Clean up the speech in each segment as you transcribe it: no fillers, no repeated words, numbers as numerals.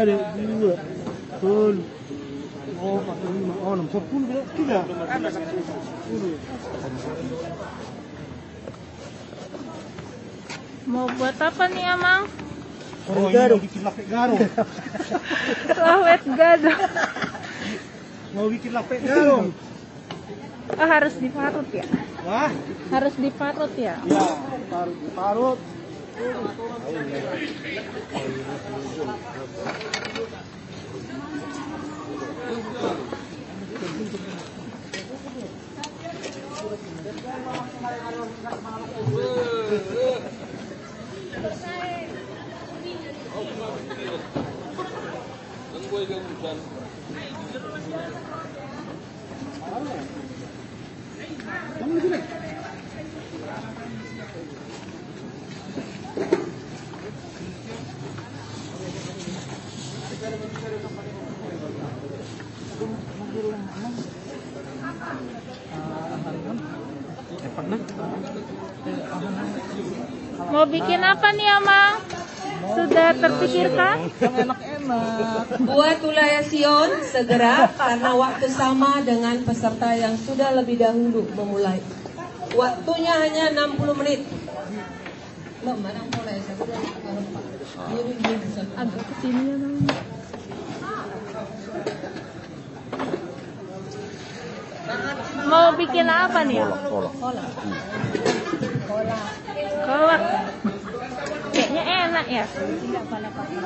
ada 2, 10, 45, 6, 10 tidak. Mau buat apa nih, Amang? Oh, ini bikin lapek garo. Lawet gado. Mau bikin lapek garo. Oh, harus diparut ya? Wah, Harus diparut ya? ya, parut. Mau bikin apa nih, Amang? Sudah terpikirkan? Enak-enak. Buat wilayah Sion segera karena waktu sama dengan peserta yang sudah lebih dahulu memulai. Waktunya hanya 60 menit. Loh, mana mulai? Agak kesini ya, Bang. Mau bikin apa nih? Kolak. Kayaknya enak ya. Tidak pada pakai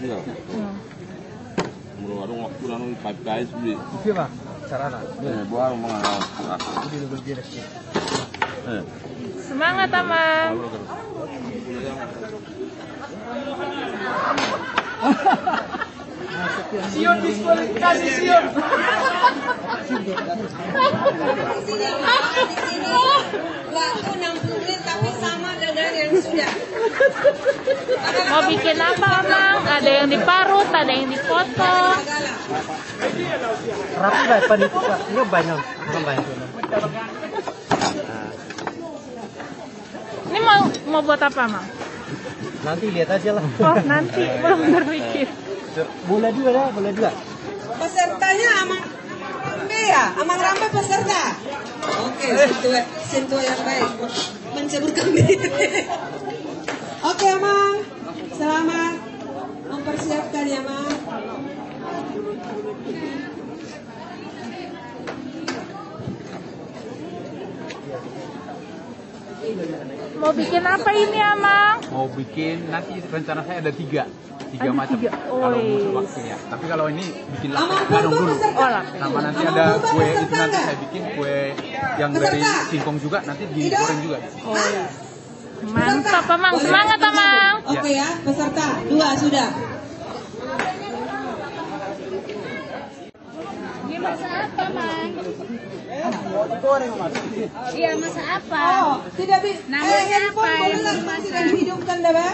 Iya. Mulu waktu lalu guys beli. Oke, Pak. Carana. Buang mengalah. Ini lebih beres. Semangat, Amang. Sion diskualifikasi Sion. Waktu 60 menit tapi sama dengan yang sudah. Mau bikin apa, Amang? Ada yang diparut, ada yang dipotong. Rapi lah itu Pak. Ini banyak. Banyak. Ini mau buat apa, Amang? Nanti lihat aja lah. Oh, nanti belum berpikir. Bola 2 lah, bola 2. Pesertanya Amang Rambe ya? Amang Rambe peserta? Oke, sentuh yang baik. Menceburkan diri. Oke, Amang. Selamat mempersiapkan ya, Amang. Mau bikin apa ini, Amang? Mau bikin nanti rencana saya ada tiga Ada macam tiga. kalau Oi. musuh waktunya. Tapi kalau ini bikin Amang lapis gadong dulu. Oh, lapis. Sama nanti ada kue itu nanti saya bikin kue yang dari singkong juga nanti digoreng juga. Oh, iya. Mantap, Amang. Semangat, Amang. Oke ya, peserta 2 sudah. Dia masak apa, Mang? Iya, masak apa? Oh, tidak bisa. Namanya Handphone apa boleh yang nggak dimasak? tidak dihidupkan, Daba?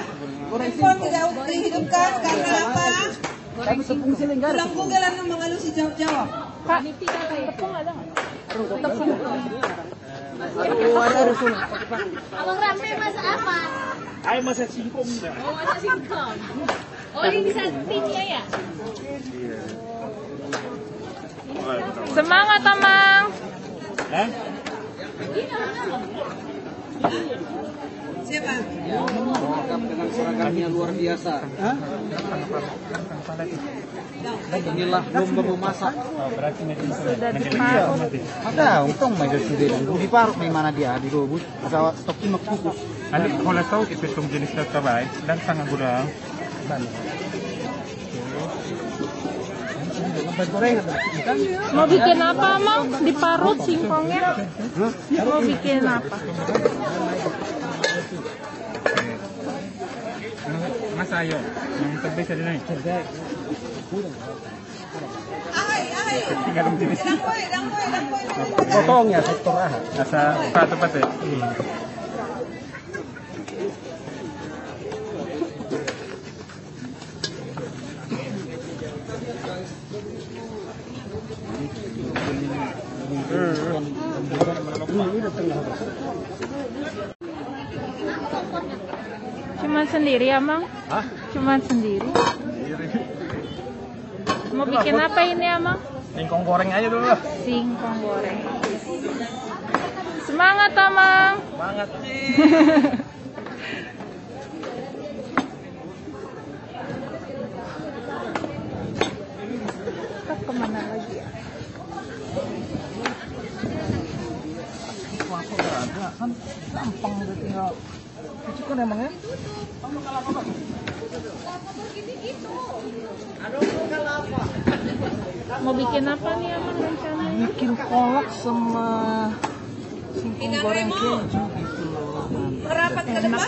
Handphone tidak dihidupkan karena apa? Dalam Google Anda mengalusi jawab-jawab. Pak, tepung ada nggak? Abang Rambe masak apa? Ayo masak singkong dah. Oh, masak singkong. Oh, ini bisa timnya ya? Semangat, Amang. Hah? Siapa? Dengan seragamnya luar biasa. Inilah lomba memasak. Sudah diparut. Ada untung major sudah dan di parut main mana dia di robot ada stok kimak kukus. Ada kalau tahu itu jenis terbaik dan sangat gudang. Mau bikin apa, Amang? Diparut singkongnya? Mau bikin apa? Mas ayo, yang terbisa di naik. Tinggal jenis. Potong ya sektor ah. Asa tepat ya. Cuman sendiri, Amang? Hah? Cuman sendiri? bikin apa ini, Amang? Singkong goreng aja dulu lah. Singkong goreng. Semangat, Amang. Semangat. Kita kemana lagi ya? Wah, kok nggak ada? Kan gampang udah tinggal cuci kan emangnya? Mau bikin apa nih, Amang, rencananya? Bikin kolak sama singkong goreng keju gitu loh. Merapat ke depan.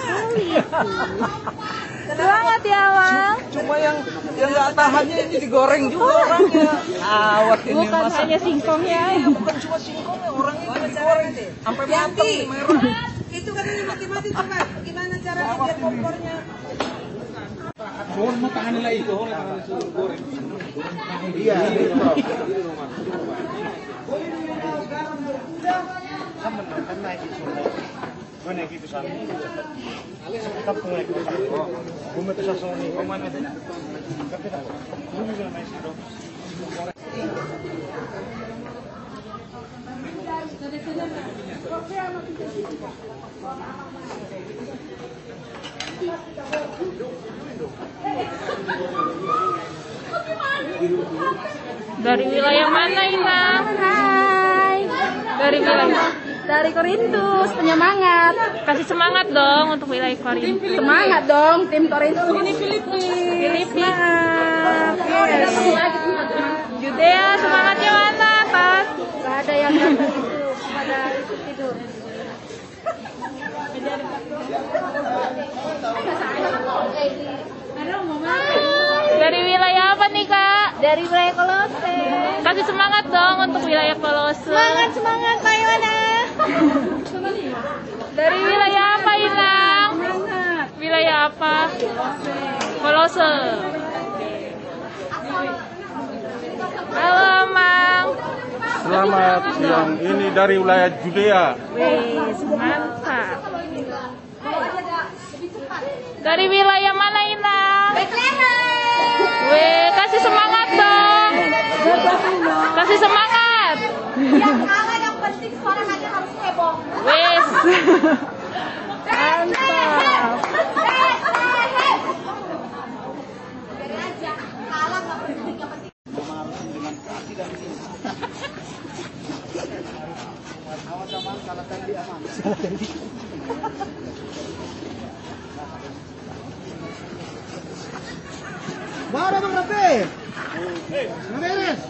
Semangat ya, Amang. Cuma yang nggak tahannya ini digoreng juga orangnya. Awet ini Bukan masa. hanya singkongnya. Bukan cuma singkongnya, orangnya ini digoreng sampai matang merah. Itu kan ini mati-mati coba. Gimana caranya biar kompornya? Mau tangan lagi. Iya. Dari wilayah mana, Inang? Hai. Dari wilayah. Dari Korintus, penyemangat. Kasih semangat dong untuk wilayah Korintus. Semangat dong tim Korintus. Ini Filipina. Yes. Judea, semangatnya mana, Tas? Gak ada yang datang itu pada itu tidur. Dari wilayah apa nih, Kak? Dari wilayah Kolose. Kasih semangat dong untuk wilayah Kolose. Semangat Pak Iwana. Dari wilayah apa, Inang? Semangat. Wilayah apa? Kolose. Halo, Amang. Selamat siang. Ini dari wilayah Judea. Wih, mantap. Dari wilayah mana, Inang? Wih, kasih semangat dong. Kasih semangat. Yang kalah yang penting suara nanti harus heboh. Wis. Mantap. Biarin aja. Kalah nggak penting, yang penting. Mana Bang Rafi? Nggak beres.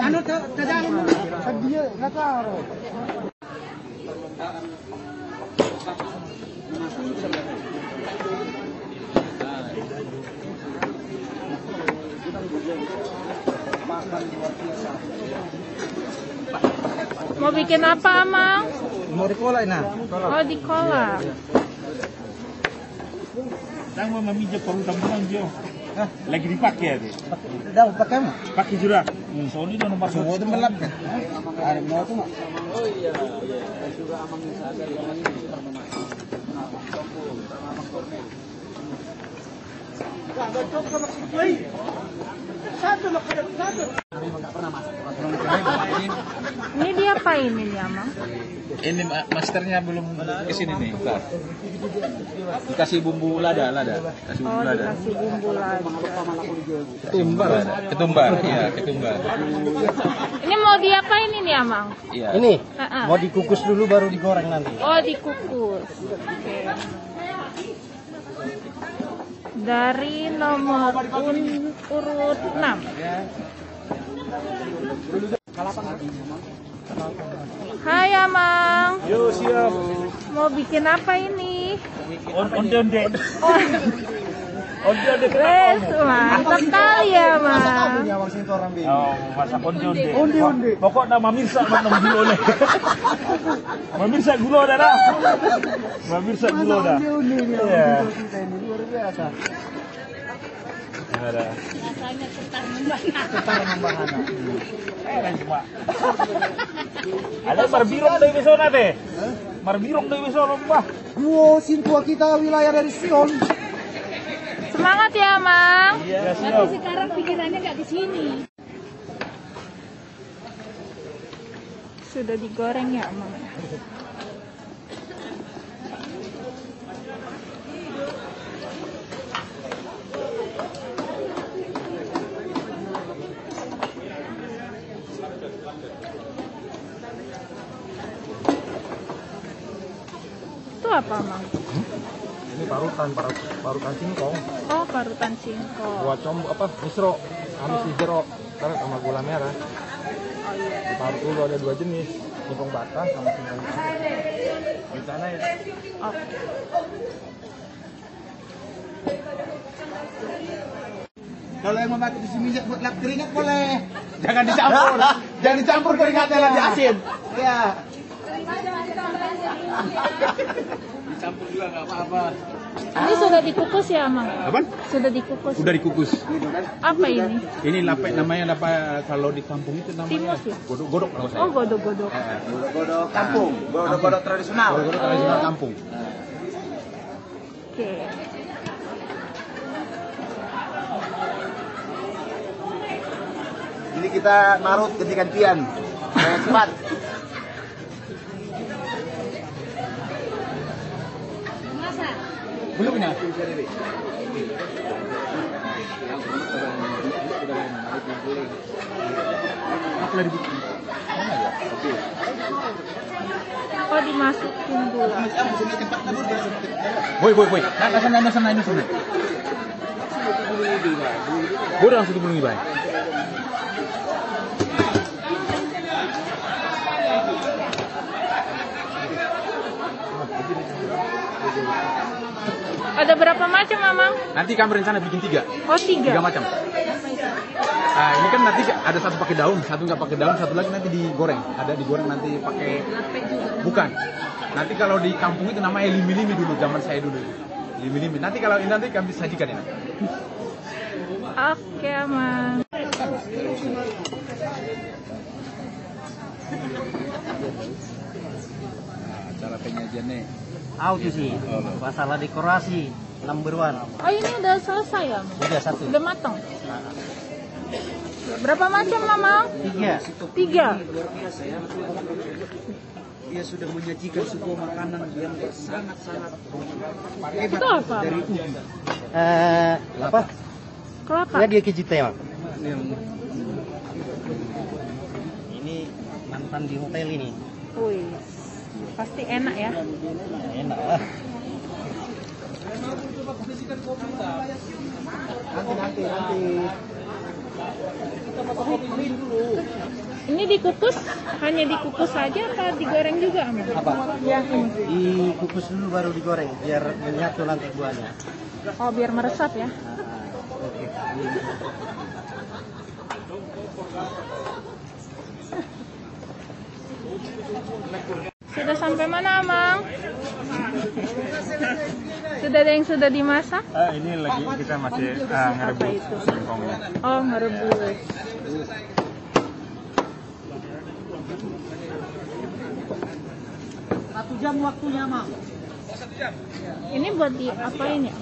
Ano kadang dia nggak tahu. Mau bikin apa, Amang? Mau dikolak nah. Oh, di kolak. Đang mau meminjam perutang Jo. Lagi dipakai tuh. Dah pakai mah. Pakai juga. Sony udah nomor Semua itu melap kan. Ada mau tuh nggak? Ini dia apain ini, Amang? Ini masternya belum kesini nih. Bentar. Dikasih bumbu lada. Kasih bumbu Oh, lada. dikasih bumbu lada. Ketumbar. Iya, ketumbar. Ini mau diapain ini, Amang? Iya. Ini Heeh. mau dikukus dulu baru digoreng nanti. Oh, dikukus. Oke. Dari nomor urut 6. Hai, Amang. Yo, siap. Mau bikin apa ini? Onde-onde. Onde-onde Wes, mantap kali ya, Mang. Awang sini orang bi. Oh, masak onde-onde. Pokoknya mamirsa mana gula nih. Mamirsa gula dah. Mamirsa gula dah. Iya. Luar biasa. Ada. Rasanya ketar membahana. Ketar membahana. Keren cuma. Ada marbirong dari besona teh. Marbirong dari besona mbah. Duo sintua kita wilayah dari Sion. Semangat ya, Mang. Iya, Tapi siap. sekarang pikirannya nggak ke sini. Sudah digoreng ya, Mang. Itu apa, Mang? Ini parutan singkong. Oh, parutan singkong. Buat apa? Misro. Amis misro. Karena sama gula merah. Oh iya. Diparut dulu ada 2 jenis. Singkong batang sama singkong di sana ya. Oke. Kalau yang memakai susu minyak buat lap keringat boleh. Jangan dicampur. Jangan dicampur keringatnya nanti asin. Ya. Dicampur juga nggak apa-apa. Ini sudah dikukus ya, Mang? Apaan? Sudah dikukus. Udah dikukus. Apa ini? Ini lapek namanya kalau di kampung itu namanya Timus ya? godok-godok kalau saya. Oh, godok-godok. Godok kampung. Godok tradisional. Godok-godok tradisional kampung. Oke. Ini kita marut ganti-gantian. Cepat. Masa? Belum ya? Oh, dimasukin gula. Boy. Nah, sana ini sana. Gue udah langsung dibulungi, Bay. Ada berapa macam, Mamang? Nanti kami rencana bikin 3. Oh, 3. 3 macam. Nah, ini kan nanti ada satu pakai daun, satu nggak pakai daun, satu lagi nanti digoreng. Ada digoreng nanti pakai. Bukan. Nanti kalau di kampung itu namanya limi-limi dulu, zaman saya dulu. Limi-limi. Nanti kalau ini nanti kami sajikan ini. Oke, Mang. Cara penyajiannya. Auto sih. Masalah dekorasi number 1. Oh, ini udah selesai ya, Mang? Udah 1. Udah matang. Berapa macam, Mamang? 3. 3. Dia sudah menyajikan sebuah makanan yang sangat-sangat hebat Itu apa, dari Mang? ubi. Apa? Kelapa. Ya dia kejutan. Ini mantan di hotel ini. Wih, pasti enak ya. Enak lah. Nanti. Ini dikukus, hanya dikukus saja atau digoreng juga, Mang? Apa? Ya, ini. Dikukus dulu baru digoreng biar menyatu nanti buahnya. Oh, biar meresap ya. Oke. Sudah sampai mana, Mang? Sudah ada yang sudah dimasak? Ini lagi kita masih Apa ngerebus itu? singkongnya. Oh, ngerebus. Satu jam waktunya, Mang. Ini buat di apain ya?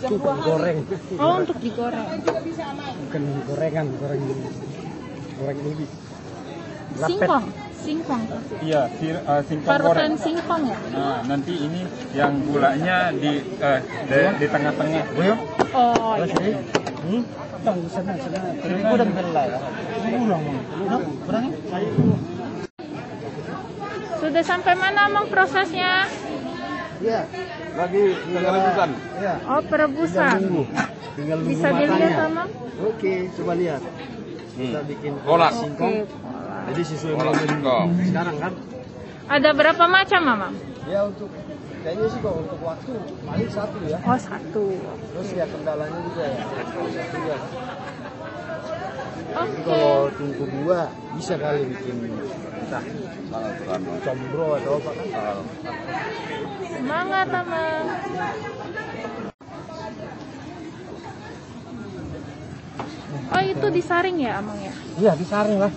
Untuk goreng. Oh, untuk digoreng. Bukan gorengan, goreng ubi. Singkong. Iya, singkong Parutan goreng. singkong ya? Nah, nanti ini yang gulanya di tengah-tengah. Oh, iya. Ini gudang belai. Sudah sampai mana, Mang, prosesnya? Iya. Lagi rebusan. Iya. Oh, perebusan. Tinggal nunggu Bisa matangnya. dilihat, Mang? Oke, coba lihat. Kita bikin Kolak. singkong. Oke. Jadi sesuai Kolak menu singkong. sekarang kan. Ada berapa macam, Mamang? Ya untuk kayaknya sih kok untuk waktu paling 1 ya. Oh, 1. Terus ya kendalanya juga ya. Satu ya. Jadi Oke. kalau tungku 2 bisa kali bikin entah combro atau apa kan. Semangat, Mamang. itu disaring ya, Amang ya? Iya, disaring lah.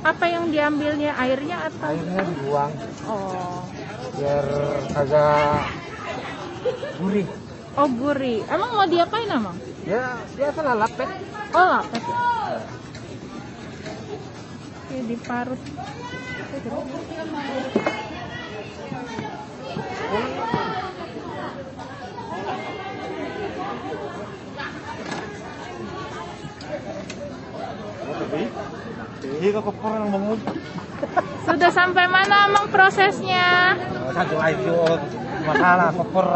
Apa yang diambilnya? Airnya atau? Airnya dibuang Oh. biar agak gurih. Oh, gurih. Emang mau diapain, Amang? Ya, biasalah lapet. Oh, lapet. Oke, diparut. Sudah sampai mana, Amang, prosesnya? Satu aja masalah kopor.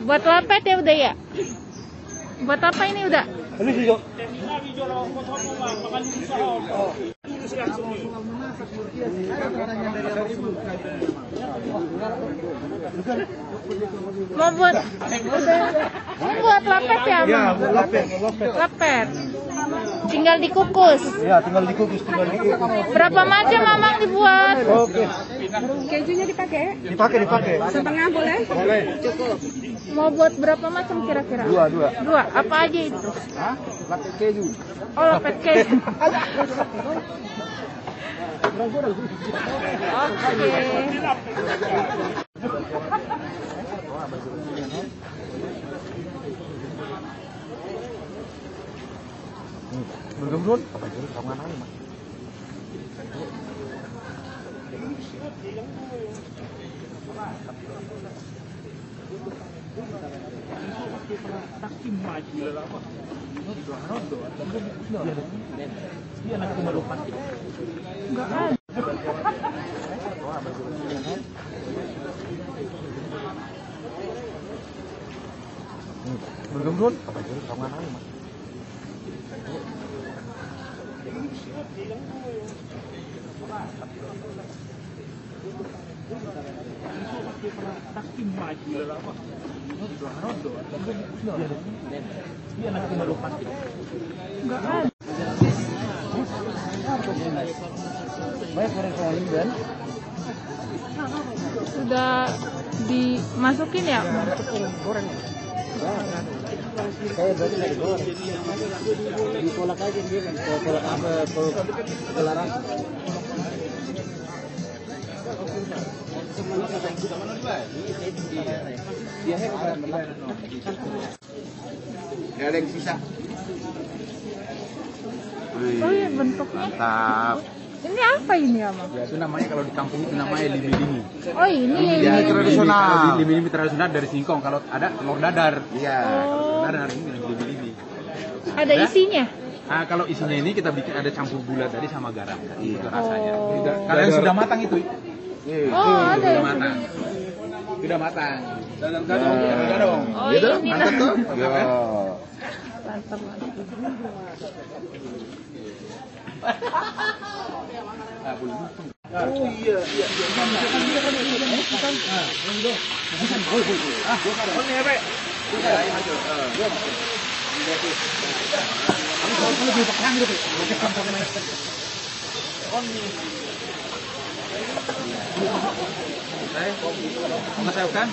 Buat lapet ya udah ya? Buat apa ini udah? Ini sih, Jok. Mau buat lapet ya, Amang? Ya, lapet. Lapet. Tinggal dikukus. Ya, tinggal dikukus. Berapa macam, Amang, dibuat? Oke. Kejunya dipakai? Dipakai. Setengah boleh? Boleh. Mau buat berapa macam kira-kira? Dua. Apa aja itu? Hah? Lapet keju. Oh, lapet keju. Oke. Bergembrut. Enggak ada. Bergembrut. Enggak ada. Sudah dimasukin ya? Kayak berarti lagi goreng. Dikolak aja dia kan. Kolak apa? Kelarang. Gak ada yang sisa. Oh iya, bentuknya. Mantap. Ini apa ini, Amang? Ya, itu namanya kalau di kampung itu namanya limi-limi. Oh, ini. Ya, tradisional. Limi-limi tradisional dari singkong. Kalau ada telur dadar. Iya. Oh. Dadar ini limi-limi. Ada isinya? Nah, kalau isinya ini kita bikin ada campur gula tadi sama garam. Itu rasanya. Oh. Kalau yang sudah matang itu. Oh, ada Sudah ya. matang. Sudah matang. Dadar. Oh, ini lah. Ya. Mantap. Saya kan?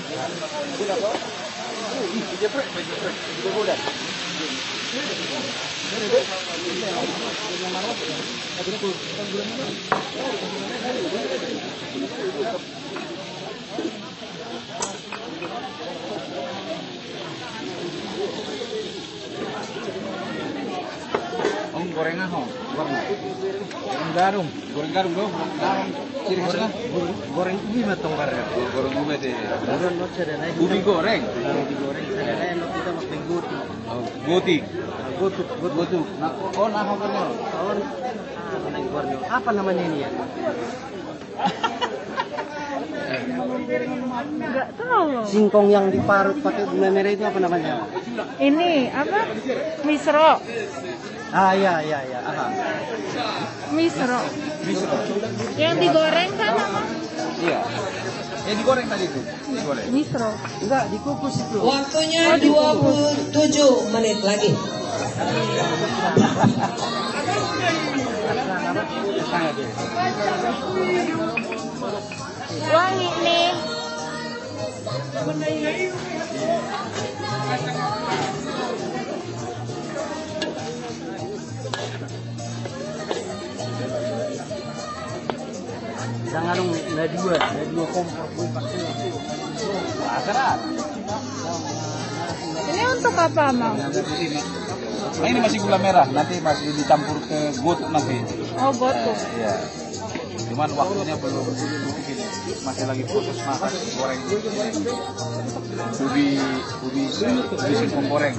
Gorengan ho, goreng garum dong, ciri khasnya Goreng ubi matong karya. goreng ubi deh, Goreng not ada naik. ubi goreng, Digoreng ada naik not kita makan guti. goti, Gutu. oh nah hokernya, Tahun naik goreng. Apa namanya ini ya? Enggak tahu. Singkong yang diparut pakai gula merah itu apa namanya? Ini apa? Misro. Ah iya. Aha. Misro. Yang digoreng kan, Amang? iya, digoreng tadi itu, digoreng. Misro. Enggak, dikukus itu. Waktunya 27 menit lagi. Wangi nih. Jangan dong, nggak dua kompor buka. Ini untuk apa, Mang? Nah, ini masih gula merah, nanti masih dicampur ke gotuk nanti. Oh, gotuk. Iya. Cuman waktunya belum mungkin masih lagi proses masak goreng. Ubi singkong goreng.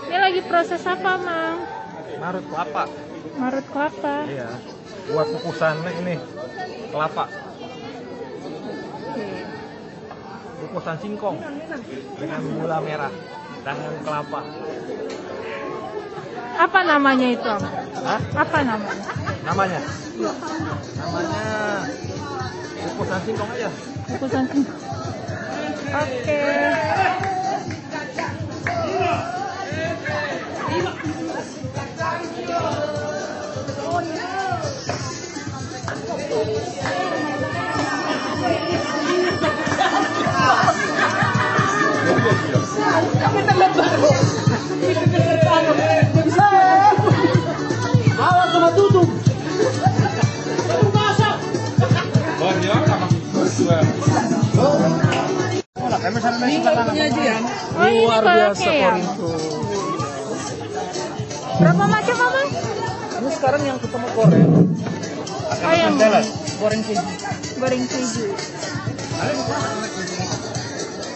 Ini lagi proses apa, Mang? Marut kelapa. Marut kelapa. Iya. Buat kukusan ini kelapa. Kukusan singkong dengan gula merah dan kelapa. Apa namanya itu, Om? Hah? Apa namanya? Namanya? Namanya kukusan singkong aja. Kukusan singkong. Oke. Oh, ini Luar biasa kolaknya ya? Korinto. Berapa macam, Abang? Ini sekarang yang ketemu goreng. Oh, yang Goreng keju. goreng keju.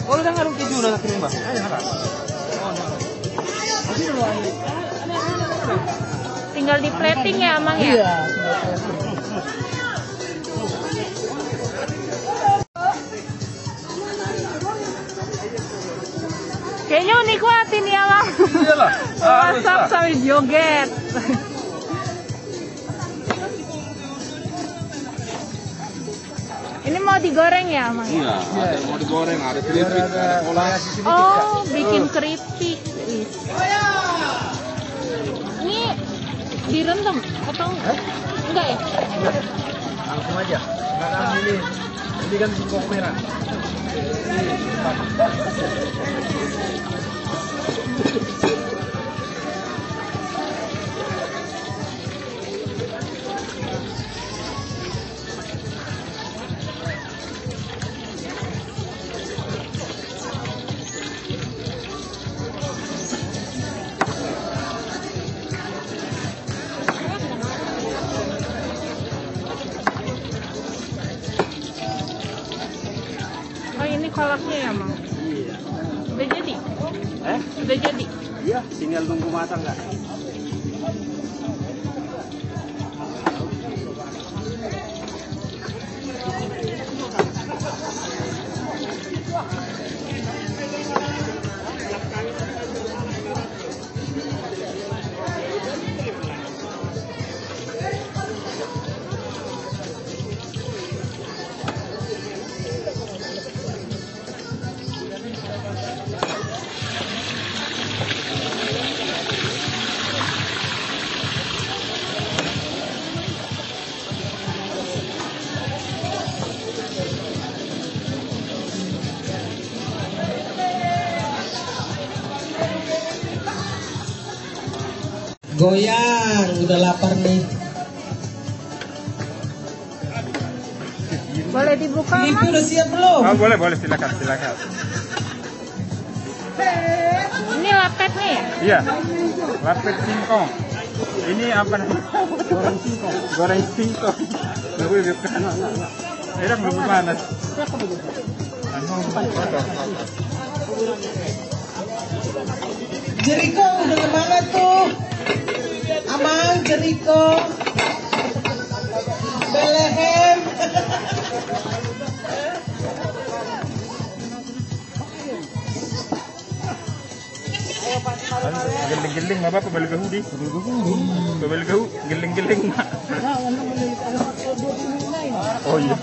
Oh, udah ngarung keju udah nak terima. Ayo nak. Tinggal di plating ya, Amang ya? Iya. Kayaknya nikmatin ya, Bang. Iyalah. Masak sambil joget. Ini mau digoreng ya, Mang? Iya, ada mau digoreng, ada keripik, ada kolak. Oh, bikin keripik. Ini direndam atau enggak ya? Langsung aja. Sekarang ini kan singkong merah. Oh, ini kolaknya ya, Mang? Iya. Udah jadi? Udah jadi? Iya, tinggal tunggu matang nggak? Goyang, udah lapar nih. Boleh dibuka, Ini Mang? udah siap belum? Oh, boleh, silakan. Ini lapetnya ya? Iya, lapet singkong. Ini apa namanya? Goreng singkong. Nggak boleh bukan. Enak belum panas. Jeriko udah kemana tuh? Amang, Jeriko. Belehem. Geling-geling Bapak pebeli gahu di. Pebeli gahu, geling-geling. Oh iya.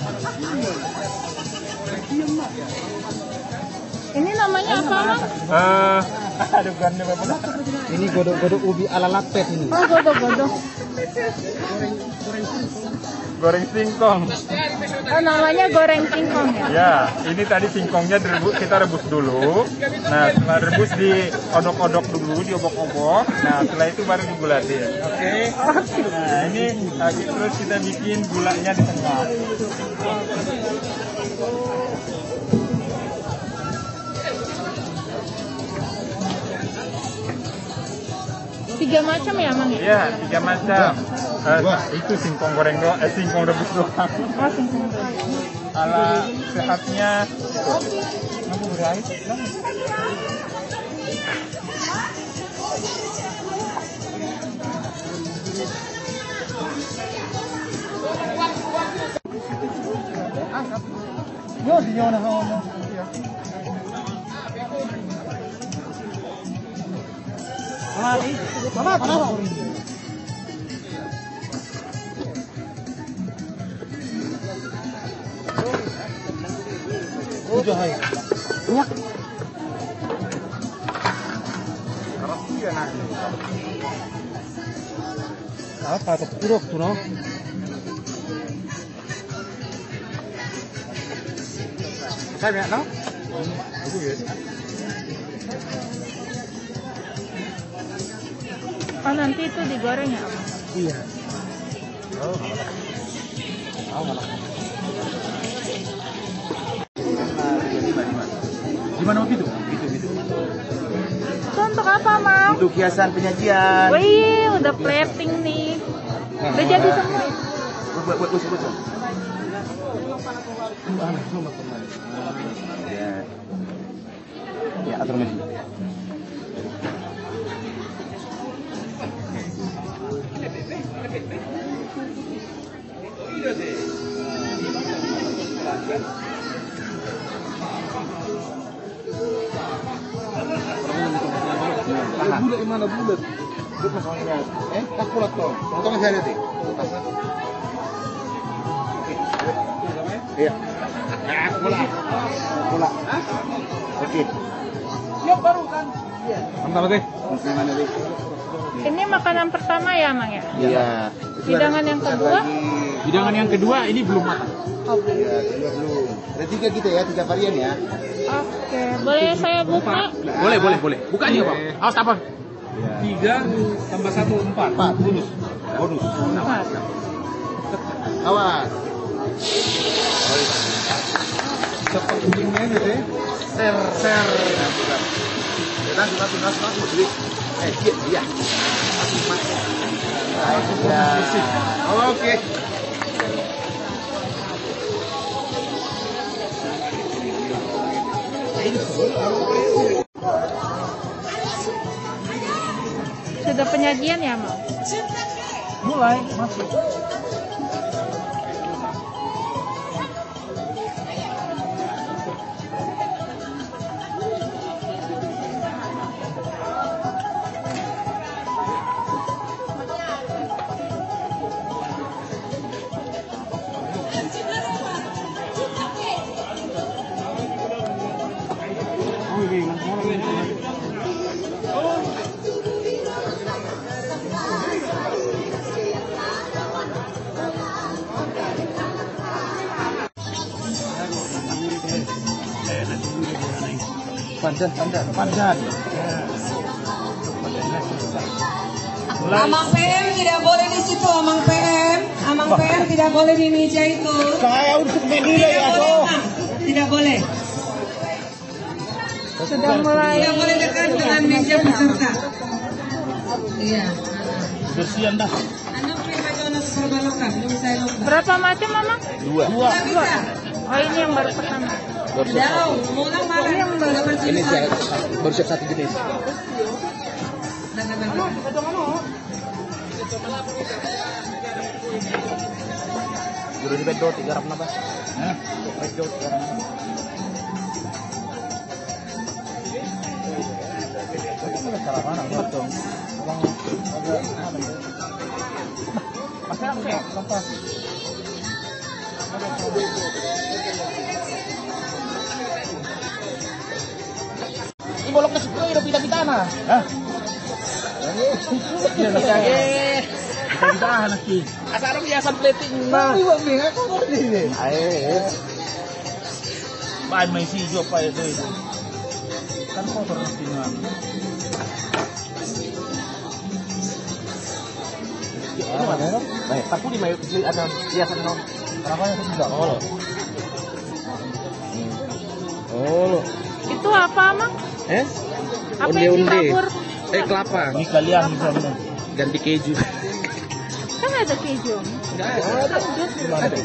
Ini namanya apa, Mang? Ada bukannya Bapak. Ini godok-godok ubi ala lapet ini. Oh, godok-godok. Goreng singkong. Oh, namanya goreng singkong ya? Ya, ini tadi singkongnya kita rebus dulu. Nah, setelah rebus diodok-odok dulu, diobok-obok. Nah, setelah itu baru digulatin. Oke. Nah, ini terus kita bikin gulanya di tengah. Tiga macam ya, Mang? Iya, 3 macam. Itu singkong goreng doang, singkong rebus doang. Oh, singkong rebus. Ala sehatnya aku berai. Yo, di nyawa na Mama, kenapa? Udah hai. Banyak. Apa tuh kuruk tuh no? Saya banyak no? Itu ya. Oh, nanti itu digoreng ya, Abang? Iya. Gimana waktu itu? Gitu. Itu untuk apa, Mang? Untuk hiasan penyajian. Wih, udah plating nih. Udah jadi semua. Buat. Ya, atur mesin. Bulat di mana bulat? Bulat masalahnya. Tak bulat toh. Potongnya saya nanti. Iya. Bola. Oke. Siap baru kan? Iya. Mantap deh. Makanan nanti. Ini makanan pertama ya, Mang ya? Iya. Hidangan yang kedua? Hidangan yang kedua ini belum matang. Iya, kedua belum. Ada 3 kita ya, 3 varian ya. Oke, boleh saya buka? Boleh. Buka aja, Pak. Awas apa? 3 tambah 1 4. Bonus. Awas. Cepat ujungnya ini deh. Ser. Langsung. Jadi, iya. Oke. Sudah penyajian ya, Mang? Mulai masuk. Pandan. Amang PM tidak boleh di situ, Amang PM. Amang PM tidak boleh di meja itu. Saya untuk menilai ya, toh. Tidak boleh. Sudah mulai. Tidak boleh dekat dengan meja peserta. Iya. Bersihan dah. Anak prima Jonas Perbalokan, belum saya lupa. Berapa macam, Mama? 2. Bisa. Oh, ini yang baru pertama. Jauh, mulang marah. Ini saya baru siap 1 jenis. Juru di bedo 3 rap napa? Bedo 3 rap. Cara mana potong? Pasang lepas. Ini boloknya suka udah pindah-pindah nah. Hah? Iya, Pindahan lagi. asal biasa plating nah. Iya, bingung kok ini. Ayo. Bahan may hijau pa ito. Kan kotor na pinuhan. Ini mana dong? Baik, tapi di mayu ada hiasan non. Kenapa yang tidak? Oh. Oh. Itu apa, Mang? Apa yang ditabur? Kelapa. Ini kalian misalnya. Ganti keju. Kan ada keju. Enggak ada. Ada.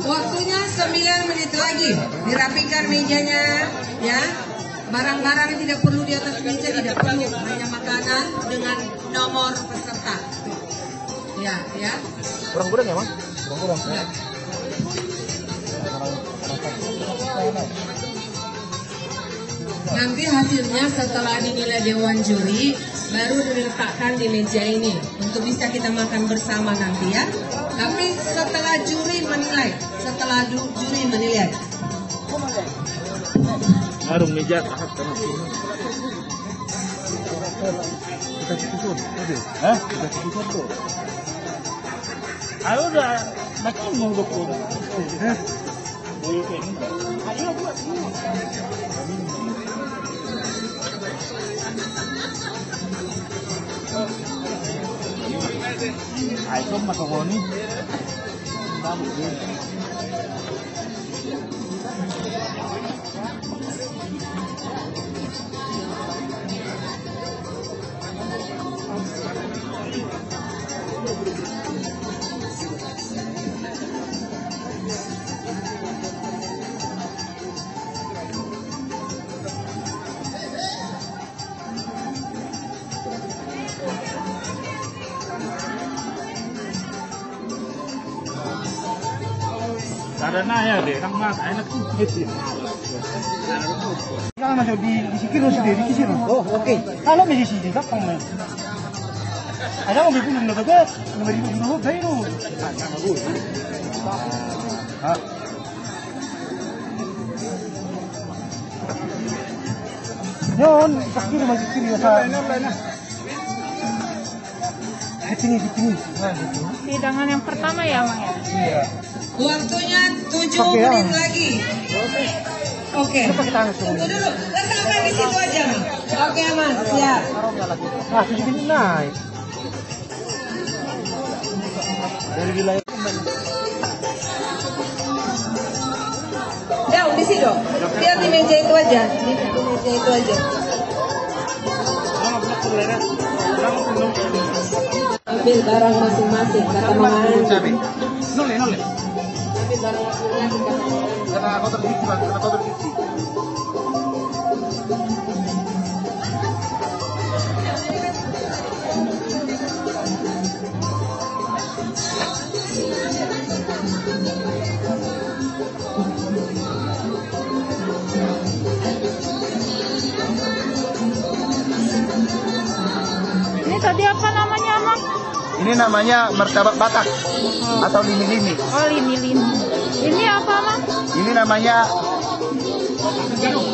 Waktunya 9 menit lagi. Dirapikan mejanya, ya. Barang-barang tidak perlu di atas meja, tidak perlu. Hanya makanan dengan nomor peserta. Ya, ya. Kurang-kurang ya, Mang? Kurang-kurang. Ya. Nanti hasilnya setelah dinilai Dewan Juri baru diletakkan di meja ini untuk bisa kita makan bersama nanti ya. Tapi setelah juri menilai, Arung meja tahap tanah. Hah? Ayo udah makin mau dokter. Ayo makan ni. Karena ya deh, kan mas enak gitu. Jangan masuk di sini sendiri di sini. Oh, oke. Kalau di sini gampang mas. Ada mau bikin nomor berapa? Nomor itu dulu baru. Ah. Yon, kiri masih kiri ya. Sini. Hidangan yang pertama ya, Mang ya? Iya. waktunya 7 menit lagi. Oke. Tunggu dulu. Sampai di situ aja, Mas. Oke, Mas. Siap. Ah, 7 menit naik. Dari wilayah Jauh di situ. Biar di meja itu aja. Di meja itu aja. Ambil barang masing-masing. Kata Mangan. Nole. Ambil barang masing-masing. Kata kotor dikit, kata kotor dikit. Ini tadi apa namanya, Mang? Ini namanya martabak Batak atau limi-limi. Oh, limi-limi. Ini apa, Mang? Ini namanya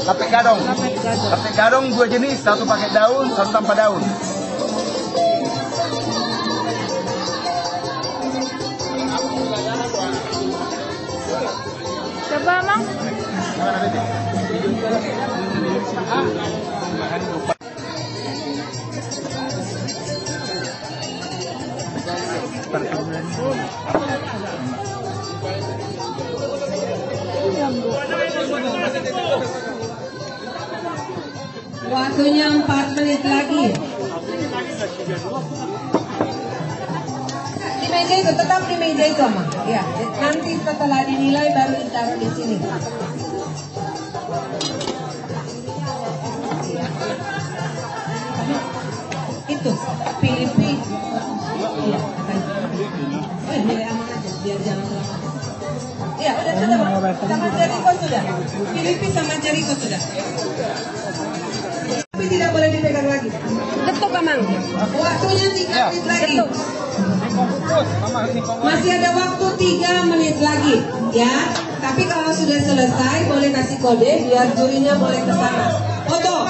lapek gadong. Lapek gadong. Lapek gadong 2 jenis, satu pakai daun, satu tanpa daun. Coba, Mang. Waktunya 4 menit lagi. Di meja itu, tetap di meja itu, Mang. Ya, nanti setelah dinilai baru ditaruh di sini. Itu, pilih. Iya, nilai aman aja, biar jangan lama. Ya, udah sudah, Bang. Sama Jericho sudah. Filipin sama Jericho sudah. Tapi tidak boleh dipegang lagi. Ketuk, Amang. Waktunya 3 menit lagi. Masih ada waktu 3 menit lagi, ya. Tapi kalau sudah selesai, boleh kasih kode biar jurinya boleh ke sana. Foto.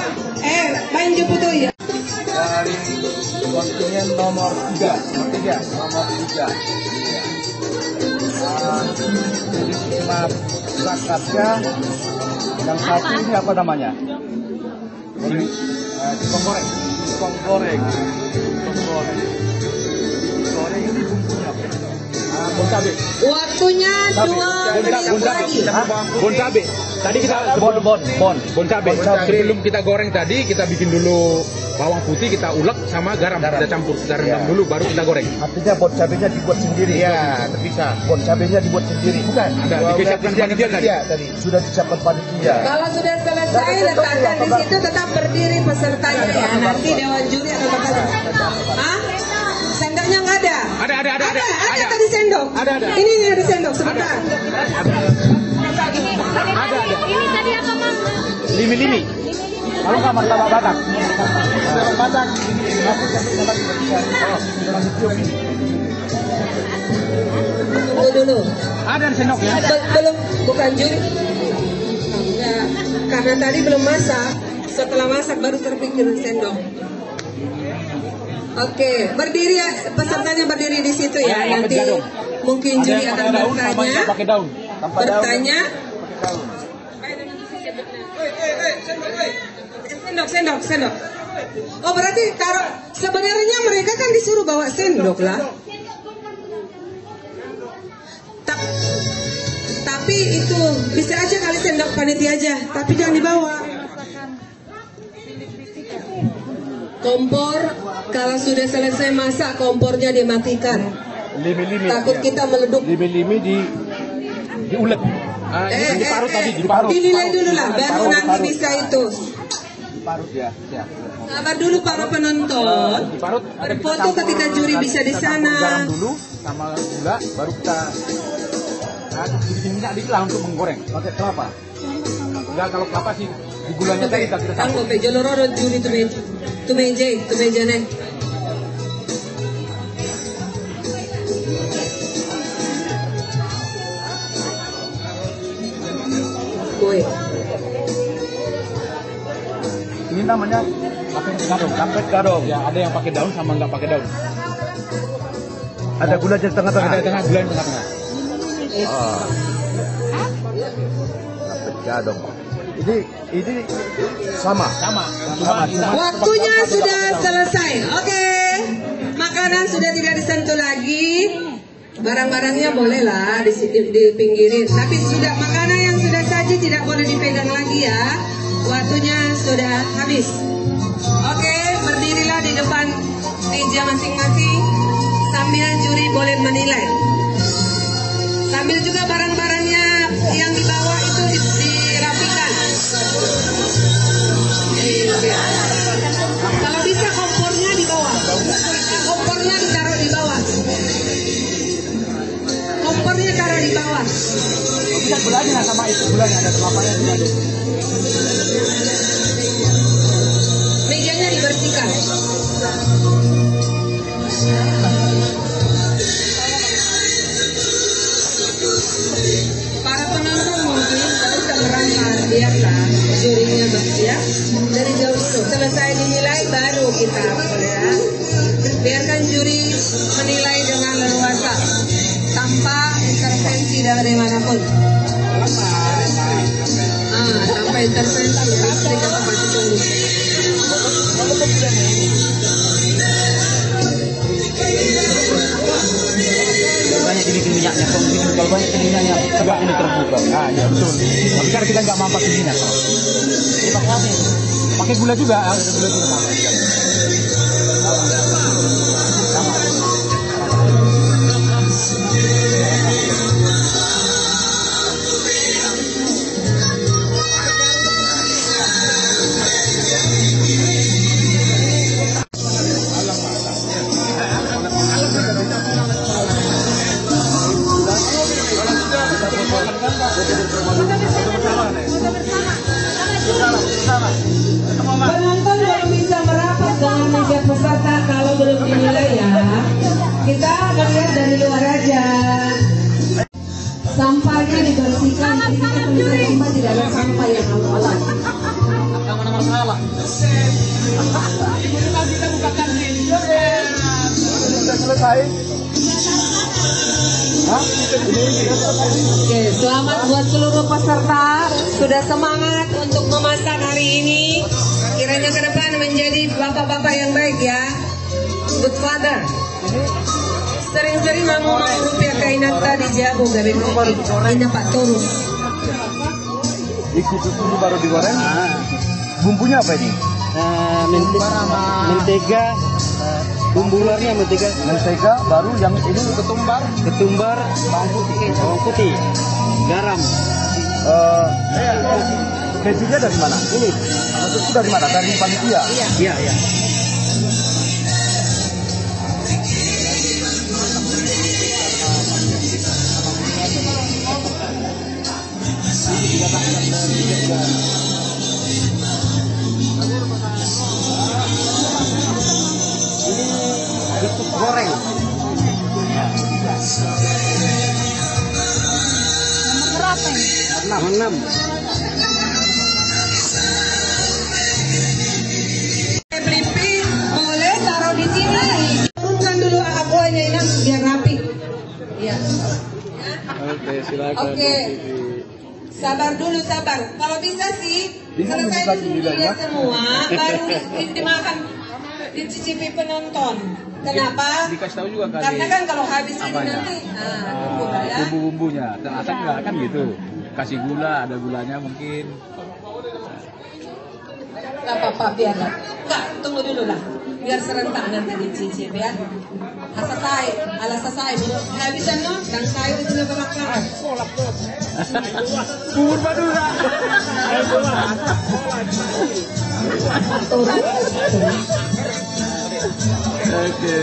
Main jemput ya. Dari kontingen nomor 3. Nomor 3. Masakatnya yang satu ini apa namanya? Singkong goreng. Singkong goreng. Goreng ini bumbunya apa? Bon cabe. Waktunya 2 menit lagi. Bon cabe. Tadi kita bon cabe. Sebelum kita goreng tadi kita bikin dulu bawang putih, kita ulek sama garam. Kita campur, kita rendam dulu baru kita goreng. Artinya bon cabenya dibuat sendiri. Iya, bisa. Bon cabenya dibuat sendiri. Bukan. Ada disiapkan panitia tadi. Sudah disiapkan panitia. Kalau sudah selesai, letakkan di situ, tetap berdiri pesertanya ya. Nanti dewan juri akan bertanya. Hah? Sendoknya nggak ada? Ada tadi sendok. Ada. Ini ada sendok sebentar. Ini tadi apa, Mang? Limi-limi. Kalau nggak martabak Batak. Batak. Tunggu dulu. Ada sendok ya? Belum, bukan juri. Enggak, karena tadi belum masak. Setelah masak baru terpikir sendok. Oke, berdiri ya, pesertanya berdiri di situ ya. Nanti mungkin juri akan bertanya. Bertanya. Sendok. Oh, berarti sebenarnya mereka kan disuruh bawa sendok lah. Tapi itu bisa aja kali sendok panitia aja, tapi jangan dibawa. Kompor kalau sudah selesai masak kompornya dimatikan. Limi-limi. Takut kita meleduk. Limi-limi diulek. Diparut tadi, diparut. Dinilai dulu lah, baru nanti bisa itu. Diparut ya. Sabar dulu para penonton. Diparut. Berfoto ketika juri bisa di sana. Garam dulu sama gula, baru kita bikin minyak dikit lah untuk menggoreng. Pakai kelapa. Enggak, kalau kelapa sih di gulanya tadi kita campur. Tanggo pe joloro juri tumeje nih. Kue. Ini namanya lampet gadong. Ya, ada yang pakai daun sama nggak pakai daun. Ada gula di tengah-tengah. Ada tengah gula di tengah-tengah. Lampet gadong. Ini sama. Waktunya sudah selesai. Oke. Makanan sudah tidak disentuh lagi. Barang-barangnya bolehlah dipinggirin. Tapi sudah makanan yang sudah saji tidak boleh dipegang lagi ya. Waktunya sudah habis. Oke, berdirilah di depan meja masing-masing sambil juri boleh menilai. Sambil juga barang-barangnya yang dibawa itu dirapikan. Kalau bisa kompornya di bawah. Kompornya ditaruh di bawah. Kompornya taruh di bawah. Bisa gulanya sama itu gulanya ada kelapanya juga. Mejanya dibersihkan. Para penonton mungkin tak usah merangkak, biarlah jurinya ya. Dari jauh itu selesai dinilai baru kita ya. Biarkan juri menilai dengan leluasa tanpa intervensi dari manapun. Tanpa intervensi listrik atau mati tunggu. Banyak dibikin minyaknya, kalau banyak minyaknya coba ini terbuka. Nah, ya betul. Tapi karena kita nggak mampat minyak. Pakai gula juga, ada gula juga sama. salam juri. Tidak ada sampah yang awal. Apa mana masalah? Kita bukakan ini. Sudah selesai. Oke, selamat buat seluruh peserta. Sudah semangat untuk memasak hari ini. Kiranya ke depan menjadi bapak-bapak yang baik ya. Good father. Sering-sering mau rupiah kainan tadi jago gabe ini Pak Turus. Ikut dulu baru digoreng. Bumbunya apa ini? Mentega. Bumbu luarnya mentega, baru yang ini ketumbar, bawang putih, garam. Kejunya dari mana? Ini. Maksudku dari mana? Dari panitia. Iya. Ini goreng. Nomor 6. Pelipis boleh taruh di sini. Turunkan dulu aquanya ini biar rapi. Iya. Oke, silakan. Oke. Sabar dulu, sabar. Kalau bisa sih, selesai dulu ya semua, baru dimakan, dicicipi penonton. Kenapa? Dikasih tahu juga kali. Karena kan kalau habis ini nanti, ya. Bumbu-bumbunya, terasa nggak kan gitu. Kasih gula, ada gulanya mungkin. Gak apa-apa, biar lah. Enggak, tunggu dulu lah. Biar serentak nanti dicicip ya. Ala selesai. Habisan no, dan sayur sudah berlaku. Bubur Madura. Oke.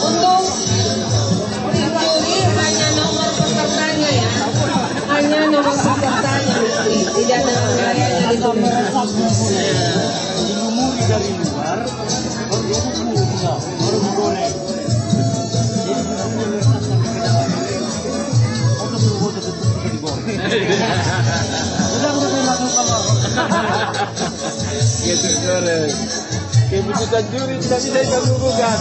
Untuk juri hanya nomor pesertanya ya. Hanya nomor pesertanya. Tidak ada namanya di nomor. Lumuri dari luar, baru digoreng. Gitu goreng. Keputusan juri tidak bisa diganggu-gugat.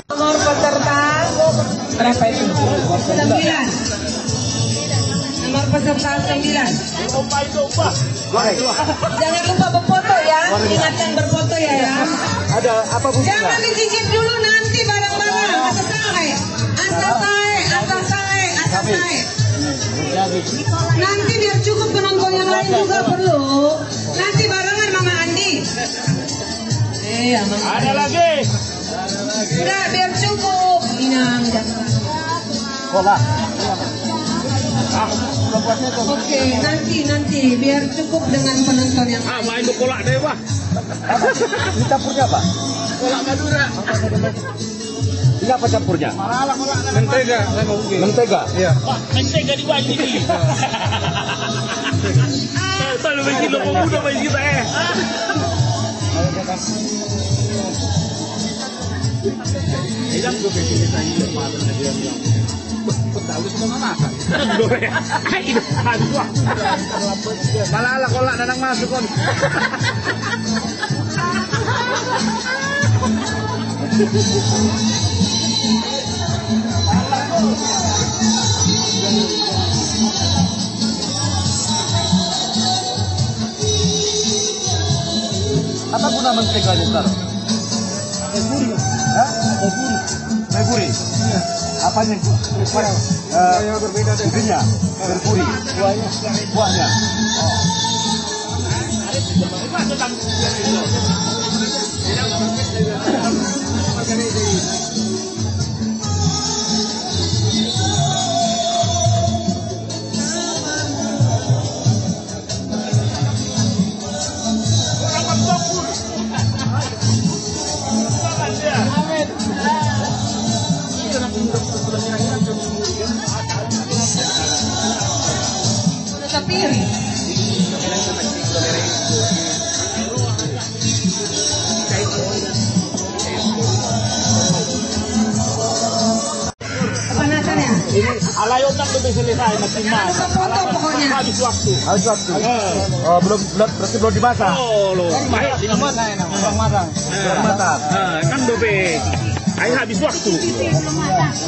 Nomor peserta berapa itu? 9. Nomor peserta 9. Jangan lupa berfoto ya. Ingatkan berfoto ya. Ada apa bumbunya? Jangan dicicip dulu nanti barang-barang. Asal nanti biar cukup penonton yang lain juga perlu. Nanti barengan Mama Andi. Ada lagi. Udah biar cukup. Inang Kola. Oke, nanti biar cukup dengan penonton yang lain. Main kolak deh, Pak. Ini campurnya apa? Kolak Madura. Ini apa campurnya? Mentega sama ubi. Mentega. Iya. Mentega di bawah ini. Kalau bikin lo muda main kita Hilang gue bikin kita ini malam aja yang tahu semua makan. Ini gua. Malah ala kolak nanang masuk kon. Apa guna menteganya sekarang? Meguri. Hah? Meguri. Apanya? Berbeda dengan berpuri. Buahnya. Ayo nak lebih selesai nanti mas. Foto pokoknya. Habis waktu. Habis waktu. Oh, berarti belum dimasak. Oh loh. Baik di mana? Bang matang. Belum masak. Kan dobe. Ayo habis waktu.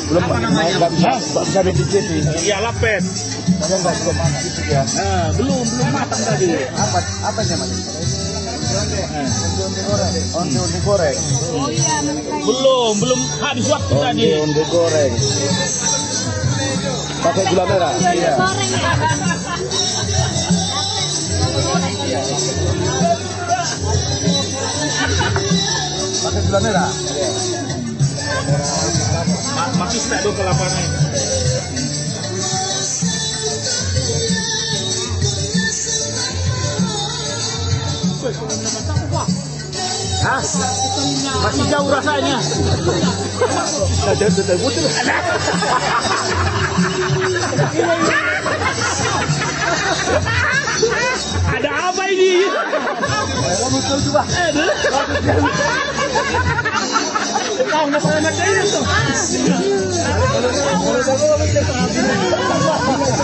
Belum nggak bisa dicicipi. Iya lapet. Saya nggak belum masak ya. Belum matang tadi. Apa namanya? Onde goreng. Belum habis waktu tadi. Onde goreng. Pakai gula merah. Iya. Pakai gula merah. Makis tak do kelaparan. Hah? Masih jauh rasanya. Ada apa ini?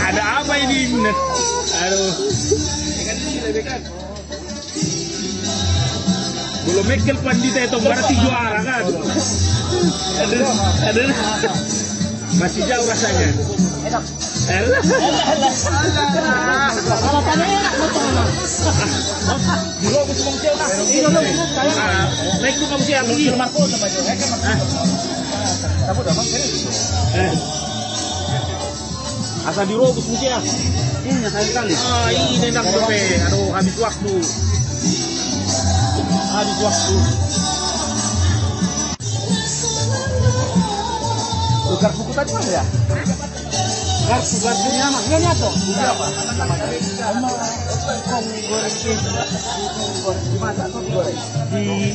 Ada apa ini? Aduh. Belum mekel pandita itu berarti juara kan? Ada. Masih jauh rasanya. Enak. Naik tuh kamu siapa lagi? Asal dirobus mungkin ya? Ini sekali. Ini enak tuh pe. Aduh habis waktu. Tukar buku tadi mana ya? Garpunya mah ini atau? Apa? Namanya? Goreng dimasak atau digoreng?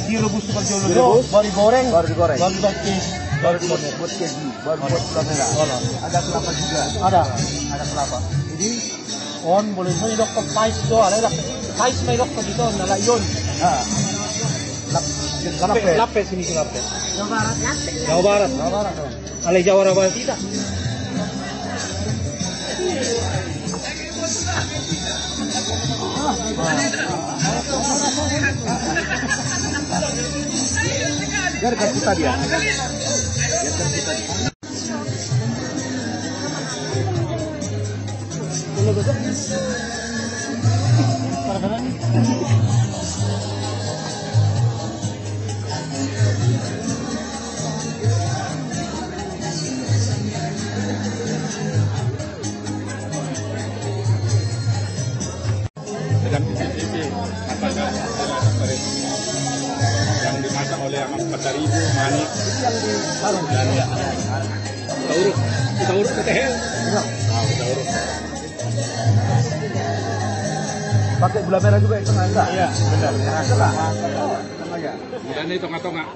Direbus seperti Direbus, baru digoreng. Baru digoreng. Baru buat keju, baru buat gula merah. Ada kelapa juga. Ada kelapa. Jadi on boleh may dok ko pais do ala pais may dok ko dito na layon. Lapet sini ke lapet. Jawa Barat. Alay Jawa Barat tidak. Biarkan kita dia. Sedang dicicipi apakah yang dimasak oleh Ahmad Pataribu, Manik, dan ya kita urut ke tehel. Pakai gula merah juga itu enggak? Iya, benar. Enggak. Dan ini tongak-tongak.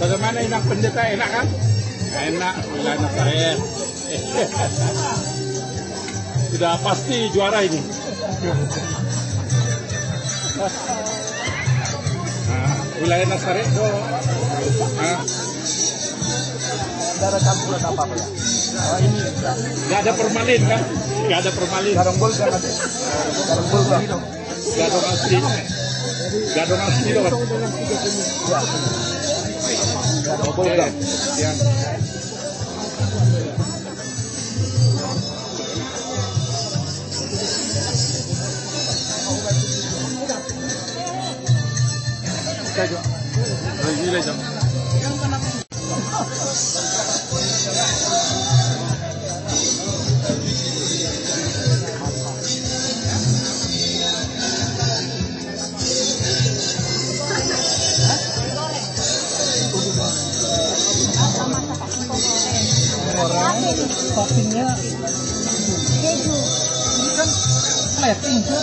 Bagaimana enak pendeta, enak kan? Enak, wilayah saya. Sudah pasti juara ini. Wilayah Nasaret itu Ada campuran apa ya? ini nggak ada formalin kan? Nggak ada formalin. Garonggol kan ada. Garonggol kan. Gadong asli. Gadong asli itu kan? Garonggol kan. Ya. Gila jam. Toppingnya keju. Ini kan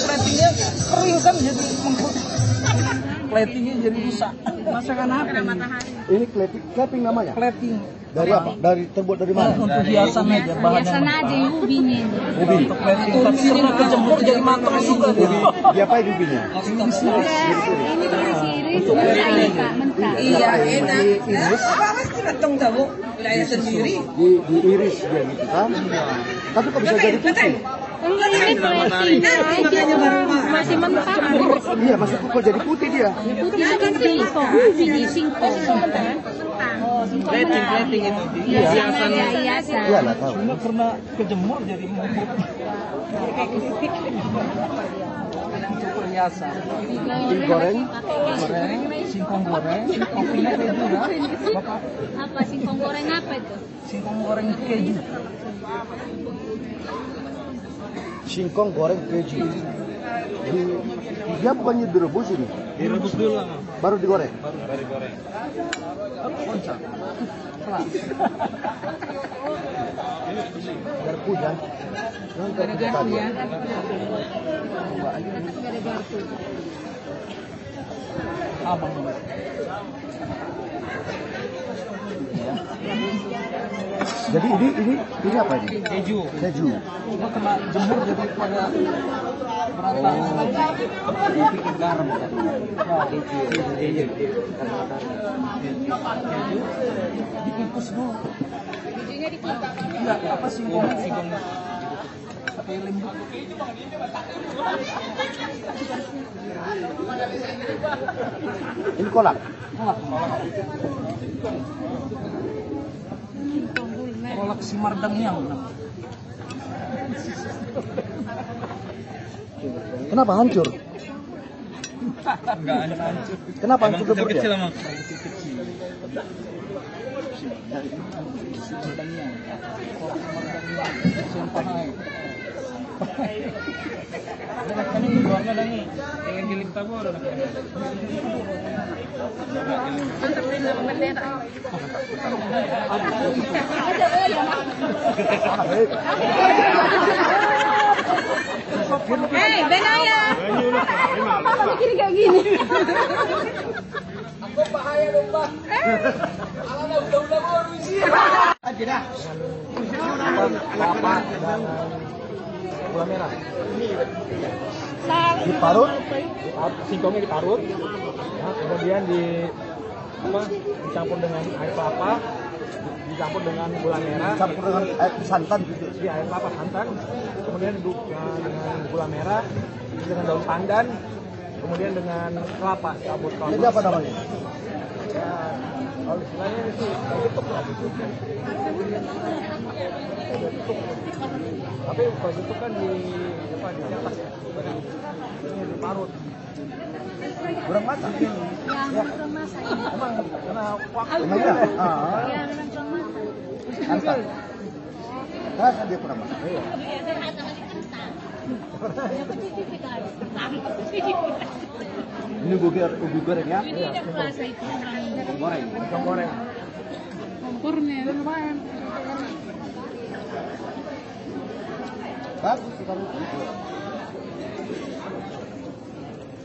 platingnya kering kan jadi mengkut. Platingnya jadi rusak. Masakan apa ini? Ini clapping namanya? Plating. Dari apa? Terbuat dari mana? Untuk hiasan aja, Biasa aja yang ubinya. Ubi. Untuk planting, tapi setelah kejemur jadi matang juga. Diapain ubinya? Ini diiris mentah. Iya, enak. Apa pasti matang tahu? Wilayah sendiri. Diiris dia gitu kan? Tapi kok bisa jadi putih? Enggak, ini plating. Makanya baru Masih mentah. Iya, maksudku kok jadi putih dia? Putih kan singkong. Singkong mentah. Oh, Plating itu. hiasan. Hiasan. Iya lah tahu. Cuma karena kejemur jadi empuk. Cukup hiasan. Goreng, Singkong goreng, kopinya keju ya. Bapak, Apa singkong goreng apa itu? singkong goreng keju. singkong goreng keju. Dia bukannya direbus ini? Direbus dulu. Baru digoreng? Baru digoreng. Garpu ya? Gara-gara ya. Abang. Jadi ini apa ini? Keju. Keju. Cuma kena jemur jadi pada berantakan. Bikin garam. Wah, keju. Dikukus dulu. Bijinya dikukus. Enggak, apa singkong pakai lembut. Ini kolak. Kolak si Mardangnyang. Kenapa hancur? Enggak hancur. Kenapa hancur debur Kecil ya? emang. Kami keluarnya dah ni. Jangan giling tabur. Hei, Benaya. Apa bikin kayak gini? Gula merah. Diparut, Singkongnya diparut. Ya, kemudian dicampur dengan air kelapa, dicampur dengan gula merah, campur dengan air santan gitu. di air kelapa santan, kemudian dengan gula merah, dengan daun pandan, kemudian dengan kelapa, cabut kelapa. Ini apa namanya? Ya, kalau istilahnya sih kayak getuk lah gitu. Kayak getuk. Tapi kalau getuk kan dicetak ya, ini diparut. Kurang matang. Ya, kurang masak. Emang karena waktu Emang ya? Ya, memang kurang masak. Antara. Rasa dia kurang matang. Iya. Ini ubi goreng ya? Iya, Rasa itu. Goreng. singkong goreng. Kompurnya lumayan. Bagus kalau itu.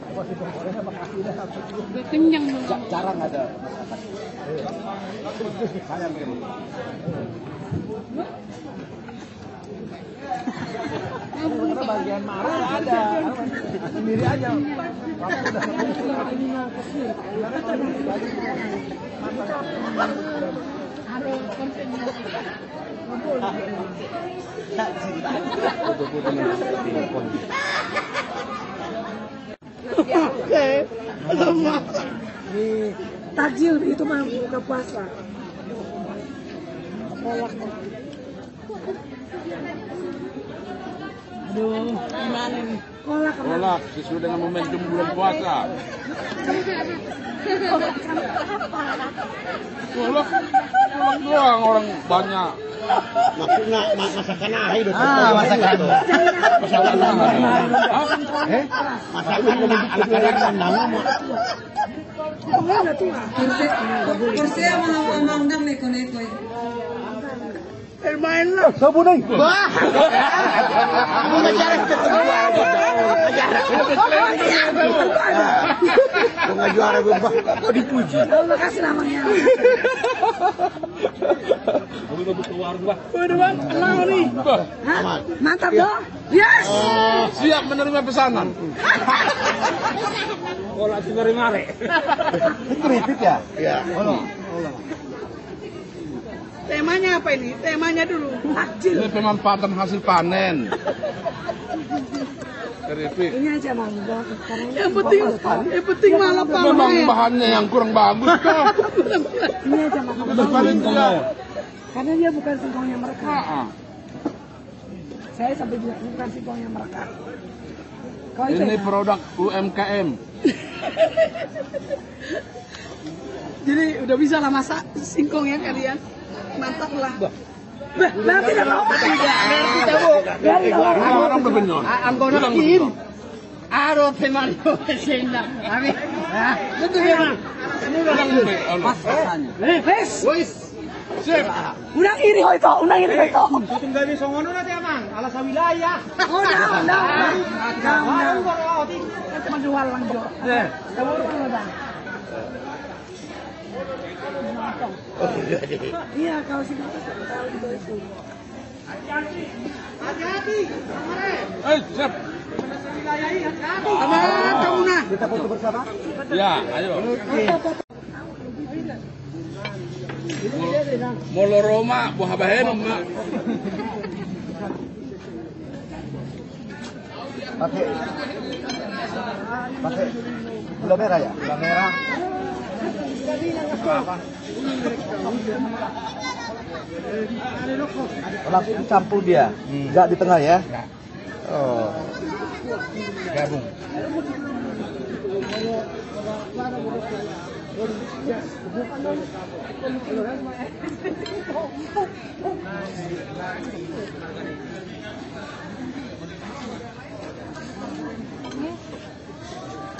Apa singkong gorengnya pakai asinnya apa? Udah kenyang dulu. Jarang ada masakan. Sayang gitu. Karena bagian marah ada, sendiri aja. Waktu udah ininya kecil. Oke. Takjil itu mah buka puasa. Aduh, gimana nih? Kolak sesuai dengan momentum bulan puasa. Kolak doang orang banyak. Maksudnya masakan aja itu. Masakan. Masakan anak-anak nandang. Kursi ang mangdang ni neko. Main lah. Sabunay. Wah. Kamu ngejar. nggak juara berubah. Kok dipuji? Terima kasih namanya. Udah bang, tenang nih. Mantap dong. Yes. Siap menerima pesanan. Bola mare. Keripik ya? Iya. Temanya apa ini? Temanya dulu. Takjil. Ini pemanfaatan hasil panen. Keripik. Ini aja bang. Yang penting malah Memang bahannya yang kurang bagus kah? Ini aja bang. Karena dia bukan singkongnya mereka. Saya sampai juga bukan singkongnya mereka. Ini produk UMKM. Jadi udah bisa lah masak singkongnya kalian. Mantap lah. Berarti tidak apa tidak. Orang berbenyon. Anggona tim. Aro teman senda. Amin. Betul ya bang. Ini udah pas rasanya. Wes. Sip. Unang iri hoito, unang iri hoito. Tutung gabi songono na ti amang, alas sa wilayah. Undang. Menjual lang jo. Iya, kalau sih itu. Hati-hati. Siap. Abang, kamu nah. Kita foto bersama? Ya, ayo. Molo Roma, buah bahen. Pakai gula merah ya? Gula merah. Langsung dicampur dia, nggak di tengah ya? Oh. Gabung.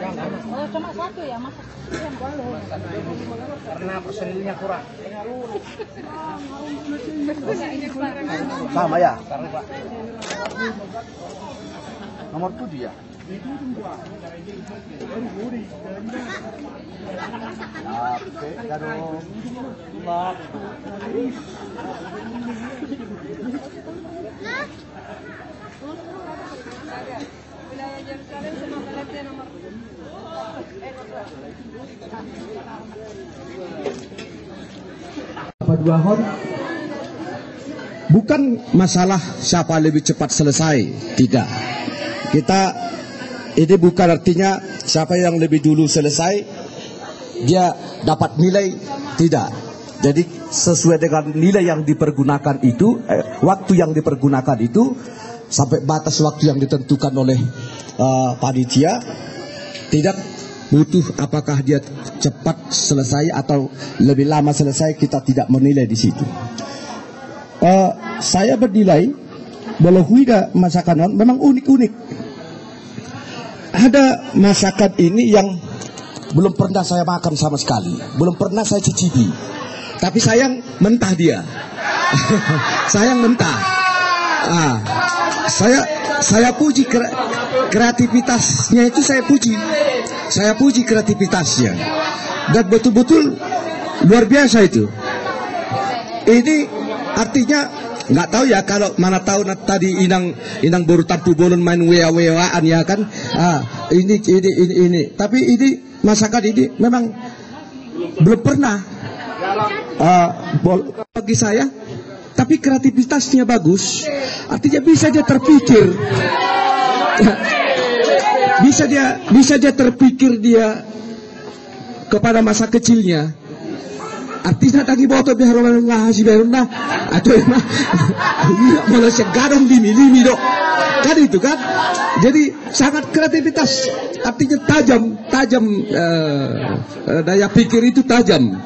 Oh, cuma satu ya, masak. Karena personilnya kurang. Sama ya? Nomor 7 ya? Oke, gaduh. Dua hon bukan masalah siapa lebih cepat selesai, tidak. Ini bukan artinya siapa yang lebih dulu selesai dia dapat nilai, tidak. Jadi sesuai dengan nilai yang dipergunakan itu, waktu yang dipergunakan itu sampai batas waktu yang ditentukan oleh panitia, tidak butuh apakah dia cepat selesai atau lebih lama selesai, kita tidak menilai di situ. Saya bernilai bahwa huida masakan memang unik-unik. Ada masakan ini yang belum pernah saya makan sama sekali, belum pernah saya cicipi. Tapi sayang mentah dia, sayang mentah. Saya puji kreativitasnya itu, saya puji kreativitasnya, dan betul-betul luar biasa itu. Ini artinya nggak tahu ya, kalau mana tahu tadi inang baru tampu bolon main wea-weaan ya kan. Ini tapi ini masakan ini memang belum pernah bagi saya. Tapi kreativitasnya bagus, artinya bisa dia terpikir. Bisa dia terpikir dia kepada masa kecilnya. Artinya tadi boto biar orang ngasih beruna atau emang malah segadang limi dok. Kan itu kan. Jadi sangat kreativitas. Artinya tajam daya pikir itu tajam.